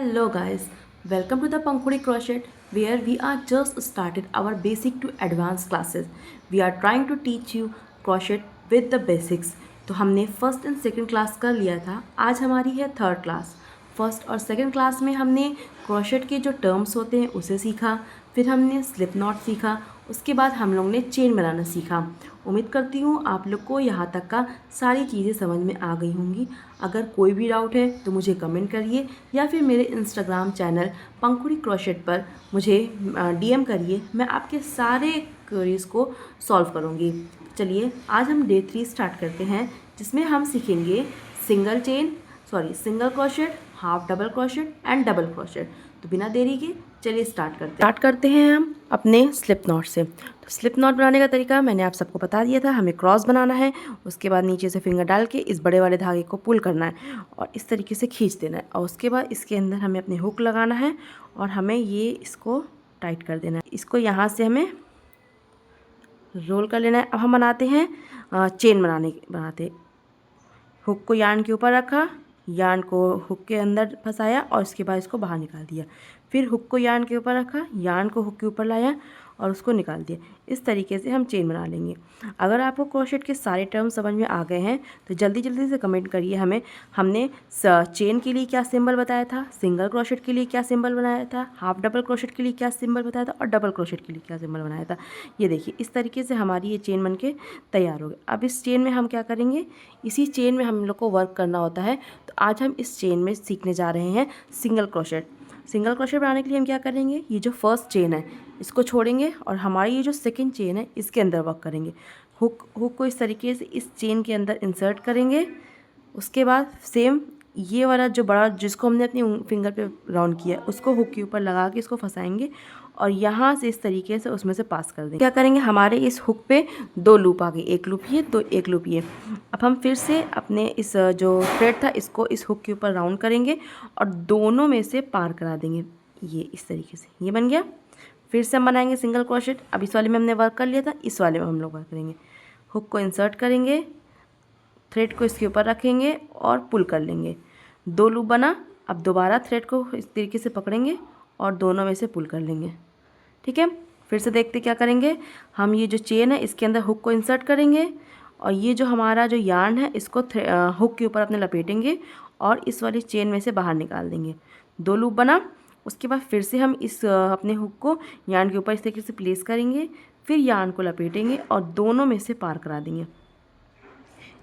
Hello guys, welcome to the Pankhuri Crochet where we are just started our basic to advanced classes. We are trying to teach you crochet with the basics. तो हमने first and second class कर लिया था, आज हमारी है third class. First और second class में हमने क्रोशेट के जो टर्म्स होते हैं उसे सीखा, फिर हमने स्लिप नॉट सीखा, उसके बाद हम लोग ने चेन बनाना सीखा। उम्मीद करती हूँ आप लोग को यहाँ तक का सारी चीज़ें समझ में आ गई होंगी। अगर कोई भी डाउट है तो मुझे कमेंट करिए या फिर मेरे इंस्टाग्राम चैनल पंखुड़ी क्रोशेट पर मुझे डीएम करिए, मैं आपके सारे क्वेरीज़ को सॉल्व करूँगी। चलिए आज हम डे 3 स्टार्ट करते हैं, जिसमें हम सीखेंगे single crochet, half double crochet and double crochet. तो बिना देरी के चलिए स्टार्ट करते हैं हम अपने स्लिप नॉट से। तो स्लिप नॉट बनाने का तरीका मैंने आप सबको बता दिया था। हमें क्रॉस बनाना है, उसके बाद नीचे से फिंगर डाल के इस बड़े वाले धागे को पुल करना है और इस तरीके से खींच देना है, और उसके बाद इसके अंदर हमें अपने हुक लगाना है और हमें ये इसको टाइट कर देना है। इसको यहाँ से हमें रोल कर लेना है। अब हम बनाते हैं चेन बनाते हुक को यार्न के ऊपर रखा, यार्न को हुक के अंदर फंसाया और उसके बाद इसको बाहर निकाल दिया। फिर हुक को यार्न के ऊपर रखा, यार्न को हुक के ऊपर लाया और उसको निकाल दिया। इस तरीके से हम चेन बना लेंगे। अगर आपको क्रोशेट के सारे टर्म समझ में आ गए हैं तो जल्दी जल्दी से कमेंट करिए हमने चेन के लिए क्या सिंबल बताया था, सिंगल क्रोशेट के लिए क्या सिंबल बनाया था, हाफ डबल क्रोशेट के लिए क्या सिंबल बताया था और डबल क्रोशेट के लिए क्या सिंबल बनाया था। ये देखिए इस तरीके से हमारी ये चेन बन के तैयार हो गई। अब इस चेन में हम क्या करेंगे, इसी चेन में हम लोग को वर्क करना होता है। तो आज हम इस चेन में सीखने जा रहे हैं सिंगल क्रोशेट। सिंगल क्रोशेट बनाने के लिए हम क्या करेंगे, ये जो फर्स्ट चेन है इसको छोड़ेंगे और हमारी ये जो सेकंड चेन है इसके अंदर वर्क करेंगे। हुक को इस तरीके से इस चेन के अंदर इंसर्ट करेंगे। उसके बाद सेम ये वाला जो बड़ा जिसको हमने अपनी फिंगर पे राउंड किया उसको हुक के ऊपर लगा के इसको फंसाएंगे और यहाँ से इस तरीके से उसमें से पास कर देंगे। क्या करेंगे, हमारे इस हुक पे 2 लूप आ गई, एक लूप ये तो एक लूप ये। अब हम फिर से अपने इस जो थ्रेड था इसको इस हुक के ऊपर राउंड करेंगे और दोनों में से पार करा देंगे। ये इस तरीके से ये बन गया। फिर से हम बनाएंगे सिंगल क्रोशेट। अब इस वाले में हमने वर्क कर लिया था, इस वाले में हम लोग वर्क करेंगे। हुक को इंसर्ट करेंगे, थ्रेड को इसके ऊपर रखेंगे और पुल कर लेंगे। 2 लूप बना। अब दोबारा थ्रेड को इस तरीके से पकड़ेंगे और दोनों में से पुल कर लेंगे। ठीक है, फिर से देखते क्या करेंगे, हम ये जो चेन है इसके अंदर हुक को इंसर्ट करेंगे और ये जो हमारा जो यार्न है इसको हुक के ऊपर अपने लपेटेंगे और इस वाली चेन में से बाहर निकाल देंगे। 2 लूप बना। उसके बाद फिर से हम इस अपने हुक को यार्न के ऊपर इस तरीके से प्लेस करेंगे, फिर यार्न को लपेटेंगे और दोनों में से पार करा देंगे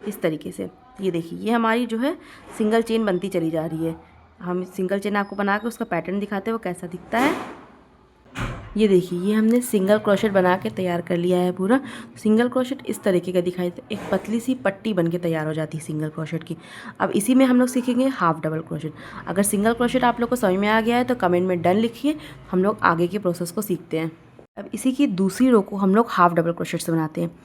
इस तरीके से। ये देखिए ये हमारी जो है सिंगल चेन बनती चली जा रही है। हम सिंगल चेन आपको बना के उसका पैटर्न दिखाते हैं वो कैसा दिखता है। ये देखिए ये हमने सिंगल क्रोशेट बना के तैयार कर लिया है पूरा। सिंगल क्रोशेट इस तरीके का दिखाई देता है, एक पतली सी पट्टी बन के तैयार हो जाती है सिंगल क्रोशेट की। अब इसी में हम लोग सीखेंगे हाफ डबल क्रोशेट। अगर सिंगल क्रोशेट आप लोग को समझ में आ गया है तो कमेंट में डन लिखिए, हम लोग आगे के प्रोसेस को सीखते हैं। अब इसी की दूसरी रो को हम लोग हाफ डबल क्रोशेट से बनाते हैं।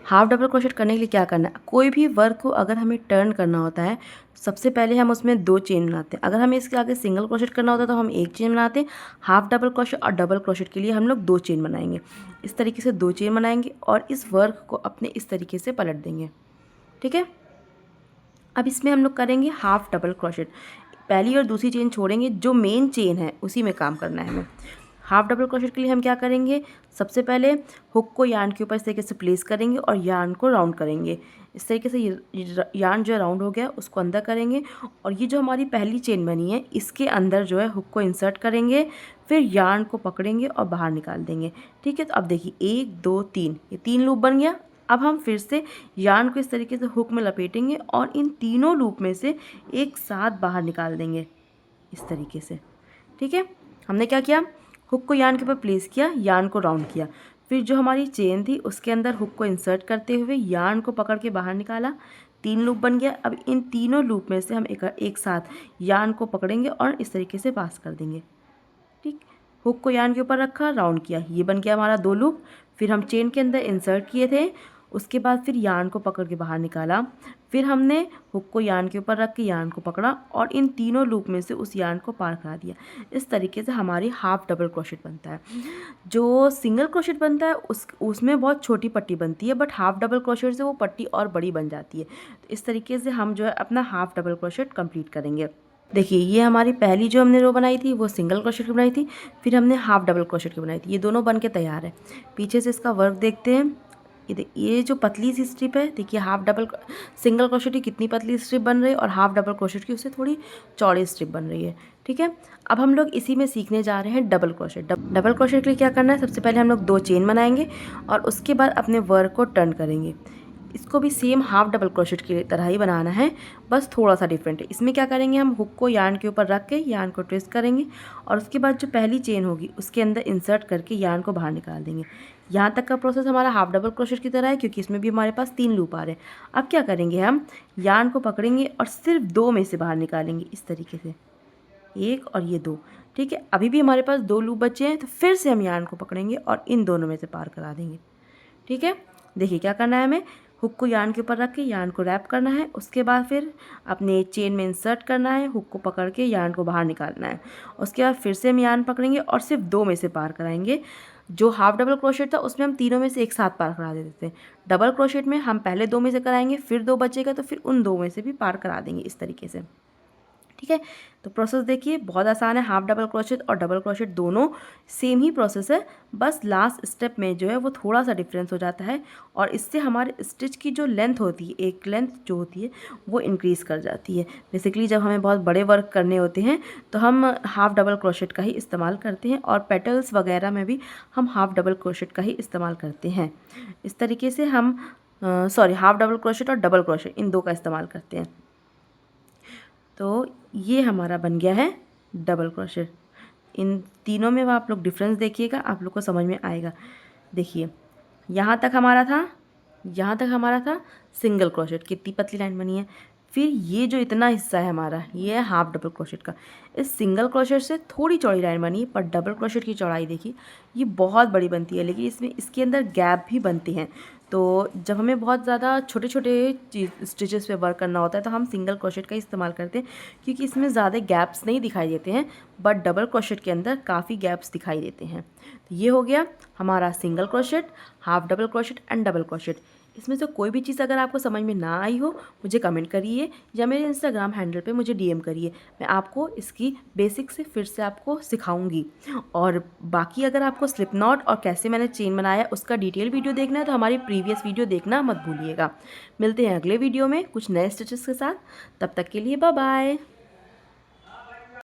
हाफ डबल क्रोशेट करने के लिए क्या करना है, कोई भी वर्क को अगर हमें टर्न करना होता है सबसे पहले हम उसमें 2 चेन बनाते हैं। अगर हमें इसके आगे सिंगल क्रोशेट करना होता है तो हम 1 चेन बनाते हैं। हाफ डबल क्रोशेट और डबल क्रोशेट के लिए हम लोग 2 चेन बनाएंगे। इस तरीके से 2 चेन बनाएंगे और इस वर्क को अपने इस तरीके से पलट देंगे। ठीक है, अब इसमें हम लोग करेंगे हाफ डबल क्रोशेट। पहली और दूसरी चेन छोड़ेंगे, जो मेन चेन है उसी में काम करना है हमें। हाफ डबल क्रोशेट के लिए हम क्या करेंगे, सबसे पहले हुक को यार्न के ऊपर इस तरीके से प्लेस करेंगे और यार्न को राउंड करेंगे। इस तरीके से यार्न जो है राउंड हो गया उसको अंदर करेंगे और ये जो हमारी पहली चेन बनी है इसके अंदर जो है हुक को इंसर्ट करेंगे, फिर यार्न को पकड़ेंगे और बाहर निकाल देंगे। ठीक है, तो अब देखिए 1 2 3 ये 3 लूप बन गया। अब हम फिर से यार्न को इस तरीके से हुक में लपेटेंगे और इन तीनों लूप में से एक साथ बाहर निकाल देंगे इस तरीके से। ठीक है, हमने क्या किया, हुक को यार्न के ऊपर प्लेस किया, यार्न को राउंड किया, फिर जो हमारी चेन थी उसके अंदर हुक को इंसर्ट करते हुए यार्न को पकड़ के बाहर निकाला। 3 लूप बन गया। अब इन तीनों लूप में से हम एक साथ यार्न को पकड़ेंगे और इस तरीके से पास कर देंगे। ठीक, हुक को यार्न के ऊपर रखा, राउंड किया, ये बन गया हमारा 2 लूप। फिर हम चेन के अंदर इंसर्ट किए थे, उसके बाद फिर यार्न को पकड़ के बाहर निकाला, फिर हमने हुक को यार्न के ऊपर रख के यार्न को पकड़ा और इन तीनों लूप में से उस यार्न को पार करा दिया। इस तरीके से हमारी हाफ डबल क्रोशेट बनता है। जो सिंगल क्रोशेट बनता है उसमें बहुत छोटी पट्टी बनती है, बट हाफ डबल क्रोशेट से वो पट्टी और बड़ी बन जाती है। तो इस तरीके से हम जो है अपना हाफ डबल क्रोशेट कंप्लीट करेंगे। देखिए ये हमारी पहली जो हमने रो बनाई थी वो सिंगल क्रोशेट की बनाई थी, फिर हमने हाफ डबल क्रोशेट की बनाई थी। ये दोनों बन के तैयार है। पीछे से इसका वर्क देखते हैं। ये जो पतली सी स्ट्रिप है, देखिए हाफ डबल सिंगल क्रोशेट की कितनी पतली स्ट्रिप बन रही है और हाफ डबल क्रोशेट की उससे थोड़ी चौड़ी स्ट्रिप बन रही है। ठीक है, अब हम लोग इसी में सीखने जा रहे हैं डबल क्रोशेट। डबल क्रोशेट के लिए क्या करना है, सबसे पहले हम लोग 2 चेन बनाएंगे और उसके बाद अपने वर्क को टर्न करेंगे। इसको भी सेम हाफ डबल क्रोशेट की तरह ही बनाना है, बस थोड़ा सा डिफरेंट है। इसमें क्या करेंगे, हम हुक को यार्न के ऊपर रख के यार्न को ट्विस्ट करेंगे और उसके बाद जो पहली चेन होगी उसके अंदर इंसर्ट करके यार्न को बाहर निकाल देंगे। यहाँ तक का प्रोसेस हमारा हाफ डबल क्रोशेट की तरह है, क्योंकि इसमें भी हमारे पास 3 लूप आ रहे हैं। अब क्या करेंगे, हम यार्न को पकड़ेंगे और सिर्फ 2 में से बाहर निकालेंगे, इस तरीके से, 1 और ये 2। ठीक है, अभी भी हमारे पास 2 लूप बचे हैं, तो फिर से हम यार्न को पकड़ेंगे और इन दोनों में से पार करा देंगे। ठीक है, देखिए क्या करना है, हमें हुक को यार्न के ऊपर रख के यार्न को रैप करना है, उसके बाद फिर अपने चेन में इंसर्ट करना है, हुक को पकड़ के यार्न को बाहर निकालना है। उसके बाद फिर से हम यार्न पकड़ेंगे और सिर्फ 2 में से पार कराएंगे। जो हाफ डबल क्रोशेट था उसमें हम तीनों में से एक साथ पार करा देते थे। डबल क्रोशेट में हम पहले 2 में से कराएंगे, फिर 2 बचेगा तो फिर उन 2 में से भी पार करा देंगे, इस तरीके से। ठीक है, तो प्रोसेस देखिए बहुत आसान है। हाफ डबल क्रोशेट और डबल क्रोशेट दोनों सेम ही प्रोसेस है, बस लास्ट स्टेप में जो है वो थोड़ा सा डिफरेंस हो जाता है और इससे हमारे स्टिच की जो लेंथ होती है, एक लेंथ जो होती है वो इंक्रीज़ कर जाती है। बेसिकली जब हमें बहुत बड़े वर्क करने होते हैं तो हम हाफ डबल क्रोशेट का ही इस्तेमाल करते हैं और पेटल्स वगैरह में भी हम हाफ डबल क्रोशेट का ही इस्तेमाल करते हैं। इस तरीके से हम हाफ डबल क्रोशेट और डबल क्रोशेट इन 2 का इस्तेमाल करते हैं। तो ये हमारा बन गया है डबल क्रोशेट। इन तीनों में आप लोग डिफरेंस देखिएगा, आप लोग को समझ में आएगा। देखिए यहाँ तक हमारा था सिंगल क्रोशेट, कितनी पतली लाइन बनी है। फिर ये जो इतना हिस्सा है हमारा, ये है हाफ डबल क्रोशेट का। इस सिंगल क्रोशेट से थोड़ी चौड़ी लाइन बनी है, पर डबल क्रोशेट की चौड़ाई देखिए ये बहुत बड़ी बनती है, लेकिन इसके अंदर गैप भी बनते हैं। तो जब हमें बहुत ज़्यादा छोटे छोटे स्टिचेस पे वर्क करना होता है तो हम सिंगल क्रोशेट का इस्तेमाल करते हैं, क्योंकि इसमें ज़्यादा गैप्स नहीं दिखाई देते हैं, बट डबल क्रोशेट के अंदर काफ़ी गैप्स दिखाई देते हैं। तो ये हो गया हमारा single crochet, half double crochet and double crochet. इसमें से कोई भी चीज़ अगर आपको समझ में ना आई हो, मुझे कमेंट करिए या मेरे इंस्टाग्राम हैंडल पे मुझे डीएम करिए। मैं आपको इसकी बेसिक से फिर से आपको सिखाऊंगी। और बाकी अगर आपको स्लिप नॉट और कैसे मैंने चेन बनाया उसका डिटेल वीडियो देखना है तो हमारी प्रीवियस वीडियो देखना मत भूलिएगा। मिलते हैं अगले वीडियो में कुछ नए स्टिचेस के साथ, तब तक के लिए बाय बाय।